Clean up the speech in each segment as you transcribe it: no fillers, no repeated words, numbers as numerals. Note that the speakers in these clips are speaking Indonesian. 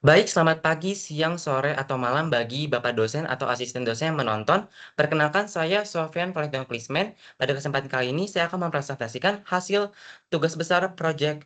Baik, selamat pagi, siang, sore, atau malam bagi Bapak dosen atau asisten dosen yang menonton. Perkenalkan, saya Sofyan Valentino Klisman. Pada kesempatan kali ini, saya akan mempresentasikan hasil proyek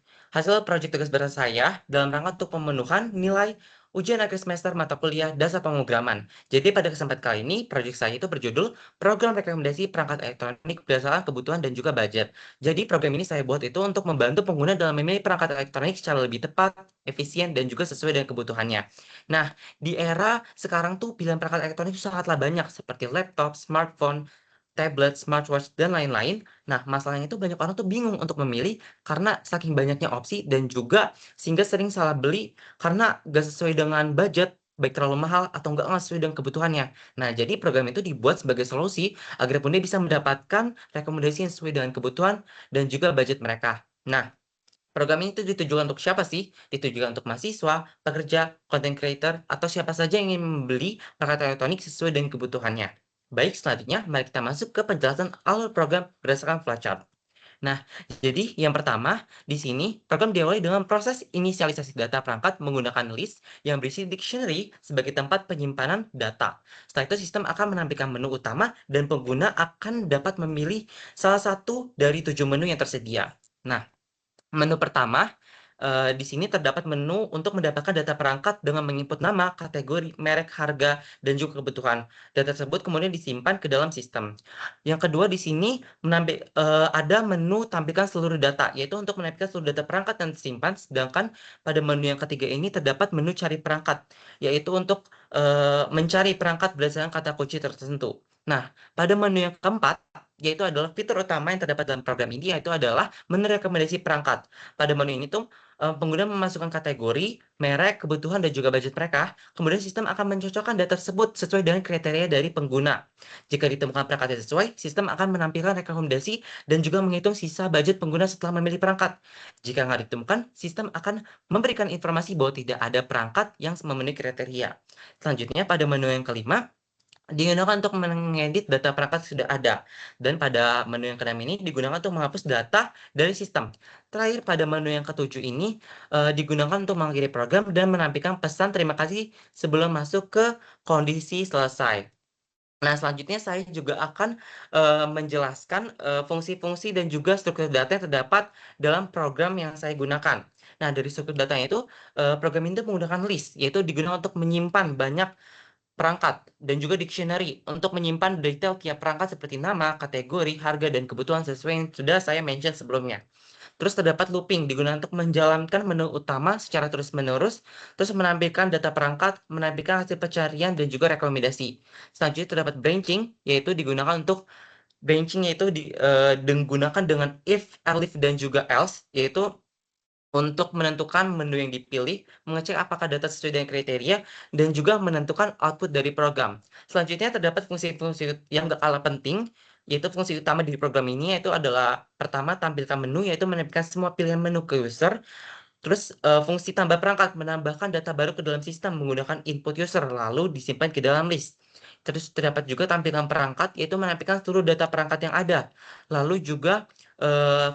tugas besar saya dalam rangka untuk pemenuhan nilai ujian akhir semester mata kuliah dasar pemrograman. Jadi pada kesempatan kali ini, proyek saya itu berjudul Program Rekomendasi Perangkat Elektronik Berdasarkan Kebutuhan dan juga Budget. Jadi program ini saya buat itu untuk membantu pengguna dalam memilih perangkat elektronik secara lebih tepat, efisien, dan juga sesuai dengan kebutuhannya. Nah, di era sekarang tuh pilihan perangkat elektronik itu sangatlah banyak seperti laptop, smartphone, tablet, smartwatch, dan lain-lain. Nah, masalahnya itu banyak orang tuh bingung untuk memilih karena saking banyaknya opsi dan juga sehingga sering salah beli karena nggak sesuai dengan budget, baik terlalu mahal atau nggak sesuai dengan kebutuhannya. Nah, jadi program itu dibuat sebagai solusi agar pengguna bisa mendapatkan rekomendasi yang sesuai dengan kebutuhan dan juga budget mereka. Nah, program ini tuh ditujukan untuk siapa sih? Ditujukan untuk mahasiswa, pekerja, content creator, atau siapa saja yang ingin membeli perangkat elektronik sesuai dengan kebutuhannya. Baik, selanjutnya mari kita masuk ke penjelasan alur program berdasarkan flowchart. Nah, jadi yang pertama, di sini program diawali dengan proses inisialisasi data perangkat menggunakan list yang berisi dictionary sebagai tempat penyimpanan data. Setelah itu sistem akan menampilkan menu utama dan pengguna akan dapat memilih salah satu dari 7 menu yang tersedia. Nah, menu pertama, di sini terdapat menu untuk mendapatkan data perangkat dengan menginput nama, kategori, merek, harga, dan juga kebutuhan. Data tersebut kemudian disimpan ke dalam sistem. Yang kedua di sini ada menu tampilkan seluruh data, yaitu untuk menampilkan seluruh data perangkat yang tersimpan, sedangkan pada menu yang ketiga ini terdapat menu cari perangkat, yaitu untuk, mencari perangkat berdasarkan kata kunci tertentu. Nah, pada menu yang keempat, yaitu adalah fitur utama yang terdapat dalam program ini, yaitu adalah menu rekomendasi perangkat. Pada menu ini tuh, pengguna memasukkan kategori, merek, kebutuhan, dan juga budget mereka, kemudian sistem akan mencocokkan data tersebut sesuai dengan kriteria dari pengguna. Jika ditemukan perangkat yang sesuai, sistem akan menampilkan rekomendasi dan juga menghitung sisa budget pengguna setelah memilih perangkat. Jika nggak ditemukan, sistem akan memberikan informasi bahwa tidak ada perangkat yang memenuhi kriteria. Selanjutnya, pada menu yang kelima, digunakan untuk mengedit data perangkat sudah ada, dan pada menu yang keenam ini digunakan untuk menghapus data dari sistem. Terakhir pada menu yang ketujuh ini, digunakan untuk mengakhiri program dan menampilkan pesan terima kasih sebelum masuk ke kondisi selesai. Nah, selanjutnya saya juga akan, menjelaskan, fungsi-fungsi dan juga struktur data yang terdapat dalam program yang saya gunakan. Nah, dari struktur datanya itu, program ini menggunakan list, yaitu digunakan untuk menyimpan banyak perangkat, dan juga dictionary untuk menyimpan detail tiap perangkat seperti nama, kategori, harga, dan kebutuhan sesuai yang sudah saya mention sebelumnya. Terus terdapat looping digunakan untuk menjalankan menu utama secara terus-menerus, terus menampilkan data perangkat, menampilkan hasil pencarian, dan juga rekomendasi. Selanjutnya terdapat branching, yaitu digunakan untuk branching yaitu digunakan dengan if, elif, dan juga else, yaitu untuk menentukan menu yang dipilih, mengecek apakah data sesuai dengan kriteria, dan juga menentukan output dari program. Selanjutnya terdapat fungsi-fungsi yang gak kalah penting, yaitu fungsi utama di program ini yaitu adalah pertama tampilkan menu, yaitu menampilkan semua pilihan menu ke user. Terus, fungsi tambah perangkat, menambahkan data baru ke dalam sistem menggunakan input user, lalu disimpan ke dalam list. Terus terdapat juga tampilan perangkat, yaitu menampilkan seluruh data perangkat yang ada. Lalu juga,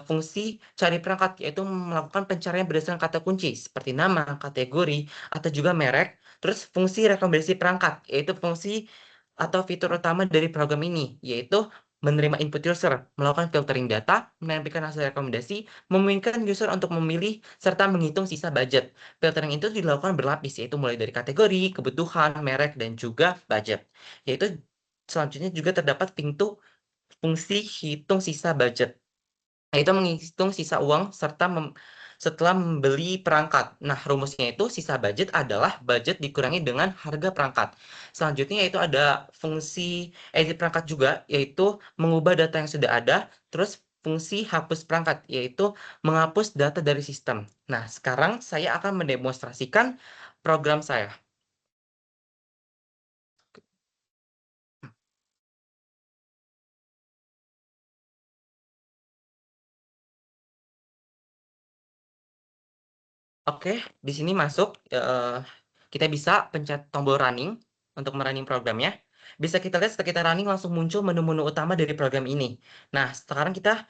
fungsi cari perangkat, yaitu melakukan pencarian berdasarkan kata kunci, seperti nama, kategori, atau juga merek. Terus fungsi rekomendasi perangkat, yaitu fungsi atau fitur utama dari program ini, yaitu menerima input user, melakukan filtering data, menampilkan hasil rekomendasi, memungkinkan user untuk memilih serta menghitung sisa budget. Filtering itu dilakukan berlapis, yaitu mulai dari kategori, kebutuhan, merek, dan juga budget. Yaitu selanjutnya juga terdapat pintu fungsi hitung sisa budget, yaitu menghitung sisa uang setelah membeli perangkat. Nah, rumusnya itu sisa budget adalah budget dikurangi dengan harga perangkat. Selanjutnya yaitu ada fungsi edit perangkat juga, yaitu mengubah data yang sudah ada, terus fungsi hapus perangkat, yaitu menghapus data dari sistem. Nah, sekarang saya akan mendemonstrasikan program saya. Oke, di sini masuk, kita bisa pencet tombol running untuk running programnya. Bisa kita lihat setelah kita running langsung muncul menu-menu utama dari program ini. Nah, sekarang kita,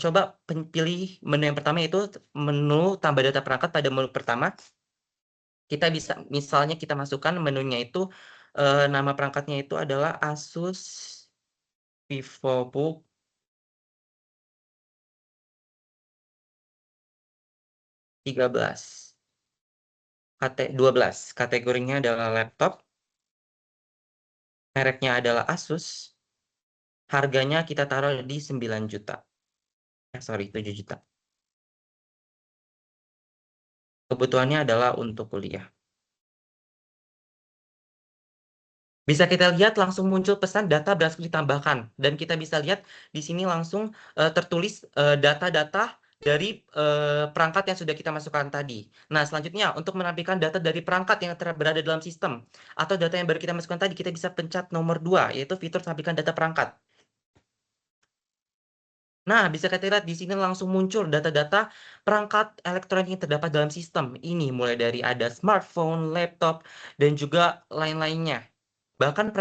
coba pilih menu yang pertama yaitu menu tambah data perangkat pada menu pertama. Kita bisa misalnya kita masukkan menunya itu, nama perangkatnya itu adalah Asus VivoBook 13, 12, kategorinya adalah laptop, mereknya adalah Asus, harganya kita taruh di 9 juta. Sorry, 7 juta. Kebutuhannya adalah untuk kuliah. Bisa kita lihat langsung muncul pesan data berhasil ditambahkan, dan kita bisa lihat di sini langsung tertulis data-data dari perangkat yang sudah kita masukkan tadi. Nah, selanjutnya untuk menampilkan data dari perangkat yang berada dalam sistem atau data yang baru kita masukkan tadi, kita bisa pencet nomor 2, yaitu fitur tampilkan data perangkat. Nah, bisa kita lihat di sini langsung muncul data-data perangkat elektronik yang terdapat dalam sistem. Ini mulai dari ada smartphone, laptop, dan juga lain-lainnya. Bahkan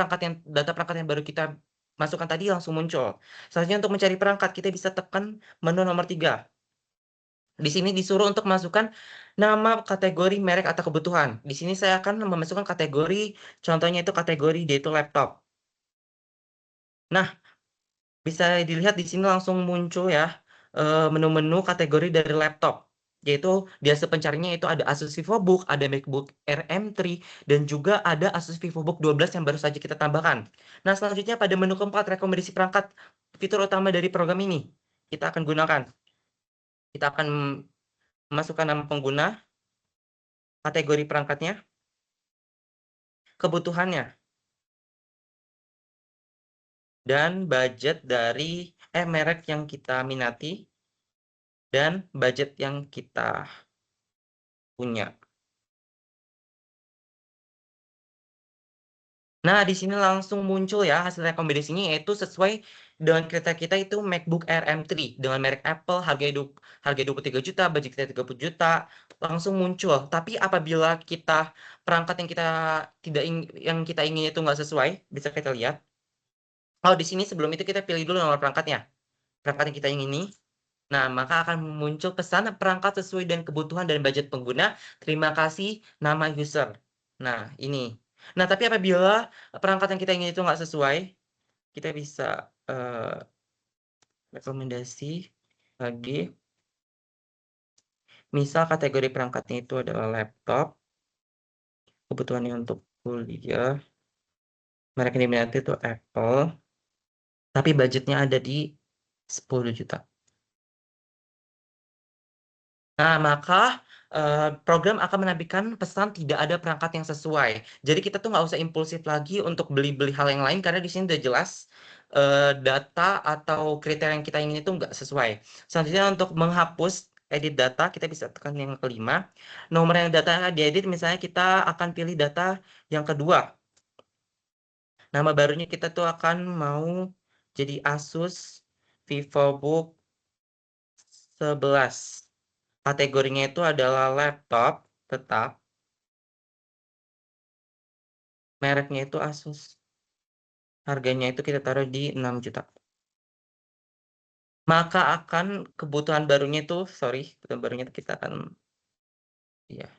data perangkat yang baru kita masukkan tadi langsung muncul. Selanjutnya untuk mencari perangkat, kita bisa tekan menu nomor 3. Di sini disuruh untuk masukkan nama kategori merek atau kebutuhan. Di sini saya akan memasukkan kategori, contohnya itu kategori yaitu laptop. Nah, bisa dilihat di sini langsung muncul ya menu-menu kategori dari laptop. Yaitu di hasil pencariannya itu ada Asus VivoBook, ada MacBook Air M3, dan juga ada Asus VivoBook 12 yang baru saja kita tambahkan. Nah, selanjutnya pada menu keempat, rekomendasi perangkat fitur utama dari program ini. Kita akan gunakan. Kita akan masukkan nama pengguna, kategori perangkatnya, kebutuhannya, dan budget dari merek yang kita minati, dan budget yang kita punya. Nah, di sini langsung muncul ya hasil rekomendasinya, yaitu sesuai dengan kriteria kita itu MacBook Air M3 dengan merek Apple, harga 23 juta, budget kita 30 juta, langsung muncul. Tapi apabila perangkat yang kita tidak yang kita ingin itu nggak sesuai, bisa kita lihat. Oh, di sini sebelum itu kita pilih dulu nomor perangkatnya. Perangkat yang kita ingini. Nah, maka akan muncul pesan perangkat sesuai dengan kebutuhan dan budget pengguna. Terima kasih, nama user. Nah, ini. Nah, tapi apabila perangkat yang kita ingin itu nggak sesuai, kita bisa rekomendasi lagi. Misal kategori perangkatnya itu adalah laptop, kebutuhannya untuk kuliah, merek yang diminati itu Apple, tapi budgetnya ada di 10 juta. Nah, maka program akan menampilkan pesan tidak ada perangkat yang sesuai. Jadi kita tuh nggak usah impulsif lagi untuk beli-beli hal yang lain karena di sini udah jelas data atau kriteria yang kita ingin itu nggak sesuai. Selanjutnya untuk menghapus edit data, kita bisa tekan yang kelima. Nomor yang data yang diedit, misalnya kita akan pilih data yang kedua. Nama barunya kita tuh akan mau jadi Asus VivoBook 11. Kategorinya itu adalah laptop, tetap. Mereknya itu Asus. Harganya itu kita taruh di 6 juta. Maka akan kebutuhan barunya itu, kebutuhan barunya itu kita akan, ya.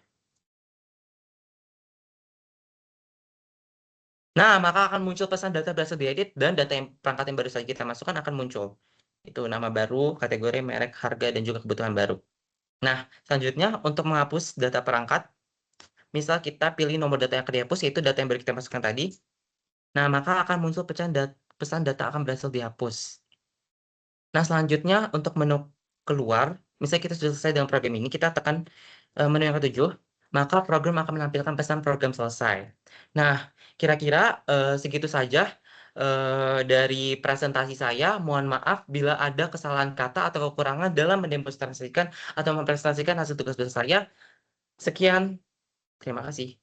Nah, maka akan muncul pesan data berhasil diedit dan data perangkat yang baru saja kita masukkan akan muncul. Itu nama baru, kategori, merek, harga, dan juga kebutuhan baru. Nah, selanjutnya untuk menghapus data perangkat, misal kita pilih nomor data yang akan dihapus, yaitu data yang baru kita masukkan tadi. Nah, maka akan muncul pesan data akan berhasil dihapus. Nah, selanjutnya untuk menu keluar, misalnya kita sudah selesai dengan program ini, kita tekan menu yang ketujuh, maka program akan menampilkan pesan program selesai. Nah, kira-kira segitu saja dari presentasi saya. Mohon maaf bila ada kesalahan kata atau kekurangan dalam mendemonstrasikan atau mempresentasikan hasil tugas besar saya. Sekian, terima kasih.